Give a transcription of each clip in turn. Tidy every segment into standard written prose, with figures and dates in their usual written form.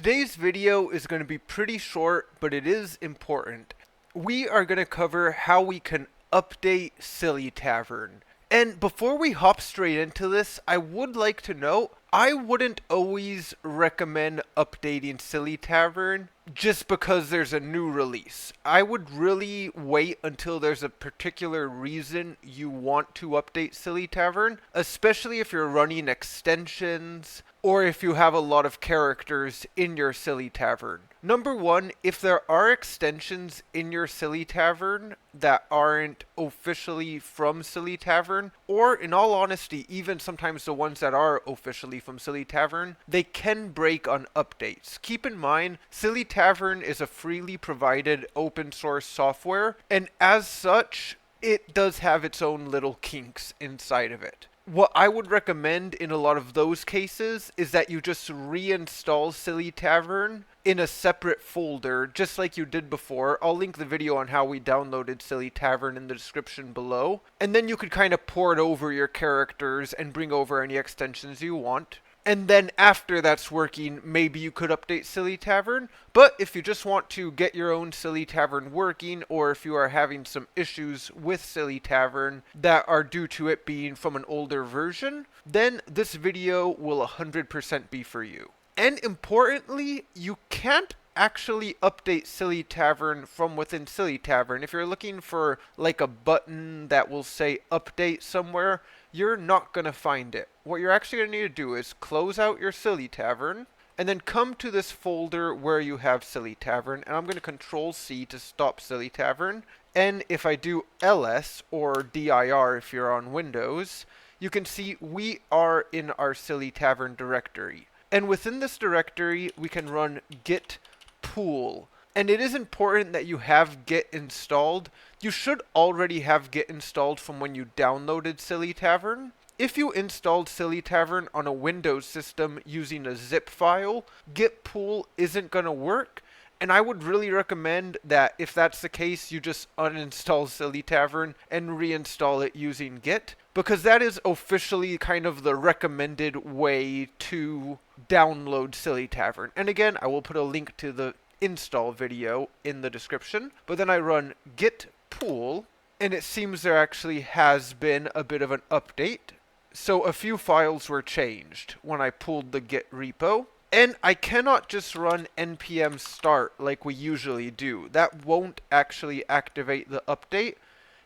Today's video is going to be pretty short, but it is important. We are going to cover how we can update SillyTavern. And before we hop straight into this, I would like to note, I wouldn't always recommend updating SillyTavern just because there's a new release. I would really wait until there's a particular reason you want to update SillyTavern, especially if you're running extensions or if you have a lot of characters in your SillyTavern. Number one, if there are extensions in your SillyTavern that aren't officially from SillyTavern, or in all honesty, even sometimes the ones that are officially from SillyTavern, they can break on updates. Keep in mind, SillyTavern is a freely provided open source software, and as such, it does have its own little kinks inside of it. What I would recommend in a lot of those cases is that you just reinstall SillyTavern in a separate folder, just like you did before. I'll link the video on how we downloaded SillyTavern in the description below. And then you could kind of port over your characters and bring over any extensions you want. And then after that's working, maybe you could update SillyTavern. But if you just want to get your own SillyTavern working, or if you are having some issues with SillyTavern that are due to it being from an older version, then this video will 100% be for you. And importantly, you can't actually update SillyTavern from within SillyTavern. If you're looking for like a button that will say update somewhere, you're not going to find it. What you're actually going to need to do is close out your SillyTavern and then come to this folder where you have SillyTavern, and I'm going to Control C to stop SillyTavern. And if I do ls or dir if you're on Windows, you can see we are in our SillyTavern directory. And within this directory, we can run git pull. And it is important that you have git installed. You should already have git installed from when you downloaded SillyTavern. If you installed SillyTavern on a Windows system using a zip file, git pull isn't going to work. And I would really recommend that if that's the case, you just uninstall SillyTavern and reinstall it using git, because that is officially kind of the recommended way to download SillyTavern. And again, I will put a link to the install video in the description. But then I run git pull, and it seems there actually has been a bit of an update. So a few files were changed when I pulled the git repo. And I cannot just run npm start like we usually do. That won't actually activate the update.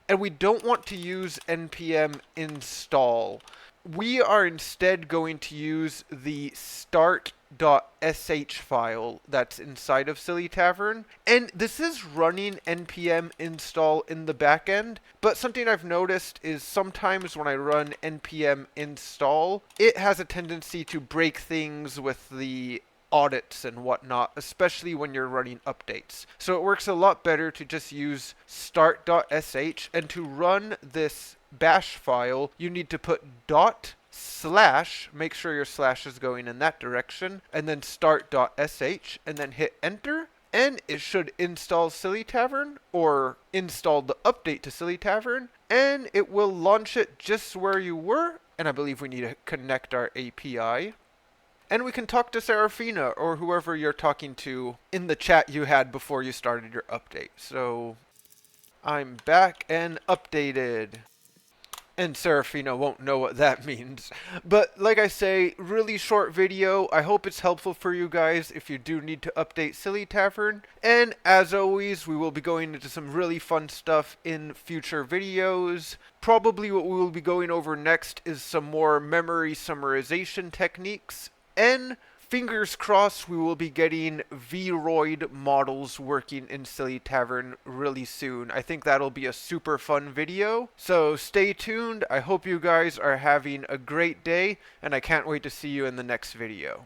And we don't want to use npm install. We are instead going to use the start.sh file that's inside of SillyTavern. And this is running npm install in the backend. But something I've noticed is sometimes when I run npm install, it has a tendency to break things with the audits and whatnot, especially when you're running updates. So it works a lot better to just use start.sh, and to run this bash file, you need to put /, make sure your slash is going in that direction, and then start.sh, and then hit enter, and it should install SillyTavern, or install the update to SillyTavern, and it will launch it just where you were, and I believe we need to connect our API. And we can talk to Serafina or whoever you're talking to in the chat you had before you started your update. So I'm back and updated. And Serafina won't know what that means. But like I say, really short video. I hope it's helpful for you guys if you do need to update SillyTavern. And as always, we will be going into some really fun stuff in future videos. Probably what we will be going over next is some more memory summarization techniques. And fingers crossed, we will be getting Vroid models working in SillyTavern really soon. I think that'll be a super fun video. So stay tuned. I hope you guys are having a great day, and I can't wait to see you in the next video.